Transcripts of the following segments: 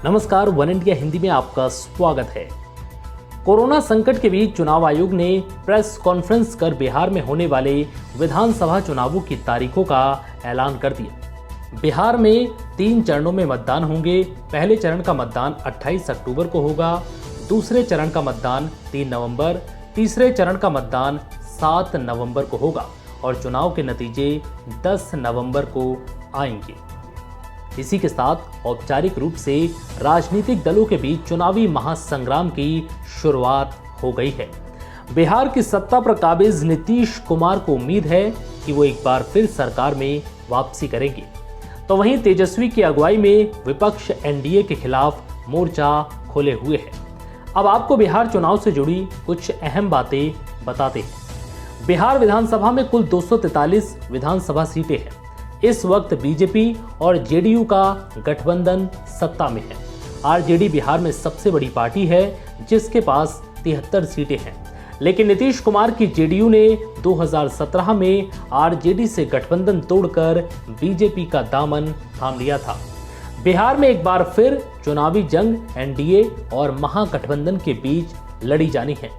नमस्कार, one India Hindi में आपका स्वागत है। कोरोना संकट के बीच चुनाव आयोग ने प्रेस कॉन्फ्रेंस कर बिहार में होने वाले विधानसभा चुनावों की तारीखों का ऐलान कर दिया। बिहार में 3 चरणों में मतदान होंगे। पहले चरण का मतदान 28 अक्टूबर को होगा, दूसरे चरण का मतदान 3 नवंबर, तीसरे चरण का मतदान 7 नवंबर को होगा और चुनाव के नतीजे 10 नवंबर को आएंगे। इसी के साथ औपचारिक रूप से राजनीतिक दलों के बीच चुनावी महासंग्राम की शुरुआत हो गई है। बिहार की सत्ता पर काबिज नीतीश कुमार को उम्मीद है कि वो एक बार फिर सरकार में वापसी करेंगे। तो वहीं तेजस्वी की अगुवाई में विपक्ष एनडीए के खिलाफ मोर्चा खोले हुए है। अब आपको बिहार चुनाव से जुड़ी कुछ अहम बातें बताते हैं। बिहार विधानसभा में कुल 243 विधानसभा सीटें हैं। इस वक्त बीजेपी और जेडीयू का गठबंधन सत्ता में है। आरजेडी बिहार में सबसे बड़ी पार्टी है जिसके पास 73 सीटें हैं, लेकिन नीतीश कुमार की जेडीयू ने 2017 में आरजेडी से गठबंधन तोड़कर बीजेपी का दामन थाम लिया था। बिहार में एक बार फिर चुनावी जंग एनडीए और महागठबंधन के बीच लड़ी जानी है।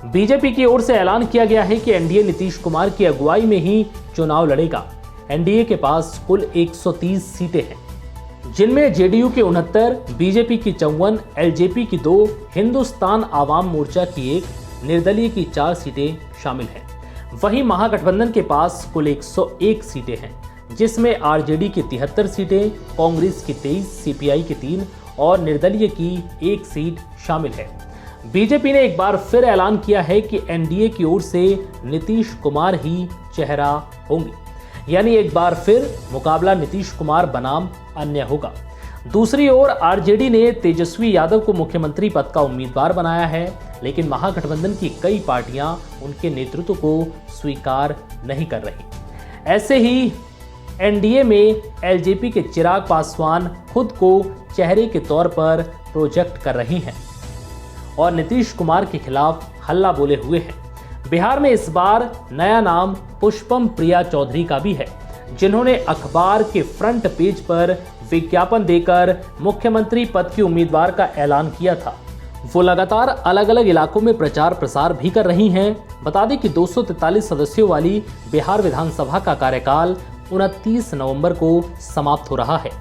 बीजेपी की ओर से ऐलान किया गया है कि एनडीए नीतीश कुमार की अगुवाई में ही चुनाव लड़ेगा। एनडीए के पास कुल 130 सीटें हैं, जिनमें जेडीयू की 69, बीजेपी की 54, एलजेपी की 2, हिंदुस्तान आवाम मोर्चा की 1, निर्दलीय की 4 सीटें शामिल हैं। वहीं महागठबंधन के पास कुल 101 सीटें हैं, जिसमें आरजेडी की 73 सीटें, कांग्रेस की 23, सीपीआई की 3 और निर्दलीय की 1 सीट शामिल है। बीजेपी ने एक बार फिर ऐलान किया है कि एनडीए की ओर से नीतीश कुमार ही चेहरा होंगे, यानी एक बार फिर मुकाबला नीतीश कुमार बनाम अन्य होगा। दूसरी ओर आरजेडी ने तेजस्वी यादव को मुख्यमंत्री पद का उम्मीदवार बनाया है, लेकिन महागठबंधन की कई पार्टियां उनके नेतृत्व को स्वीकार नहीं कर रही। ऐसे ही एनडीए में एलजेपी के चिराग पासवान खुद को चेहरे के तौर पर प्रोजेक्ट कर रही हैं और नीतीश कुमार के खिलाफ हल्ला बोले हुए हैं। बिहार में इस बार नया नाम पुष्पम प्रिया चौधरी का भी है, जिन्होंने अखबार के फ्रंट पेज पर विज्ञापन देकर मुख्यमंत्री पद के उम्मीदवार का ऐलान किया था। वो लगातार अलग अलग इलाकों में प्रचार प्रसार भी कर रही हैं। बता दें कि 243 सदस्यों वाली बिहार विधानसभा का कार्यकाल 29 नवंबर को समाप्त हो रहा है।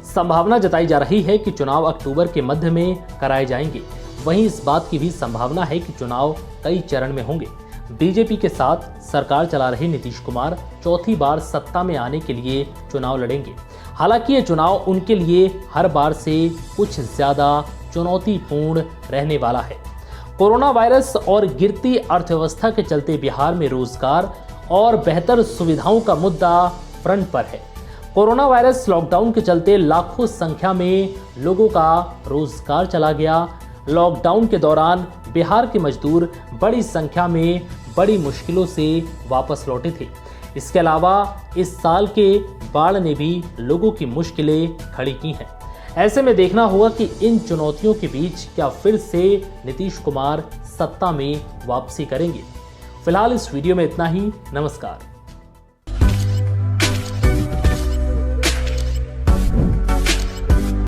संभावना जताई जा रही है कि चुनाव अक्टूबर के मध्य में कराए जाएंगे। वहीं इस बात की भी संभावना है कि चुनाव कई चरण में होंगे। बीजेपी के साथ सरकार चला रहे नीतीश कुमार चौथी बार सत्ता में आने के लिए चुनाव लड़ेंगे। हालांकि ये चुनाव उनके लिए हर बार से कुछ ज्यादा चुनौतीपूर्ण रहने वाला है। कोरोना वायरस और गिरती अर्थव्यवस्था के चलते बिहार में रोजगार और बेहतर सुविधाओं का मुद्दा फ्रंट पर है। कोरोना वायरस लॉकडाउन के चलते लाखों संख्या में लोगों का रोजगार चला गया। लॉकडाउन के दौरान बिहार के मजदूर बड़ी संख्या में बड़ी मुश्किलों से वापस लौटे थे। इसके अलावा इस साल के बाढ़ ने भी लोगों की मुश्किलें खड़ी की हैं। ऐसे में देखना होगा कि इन चुनौतियों के बीच क्या फिर से नीतीश कुमार सत्ता में वापसी करेंगे। फिलहाल इस वीडियो में इतना ही। नमस्कार।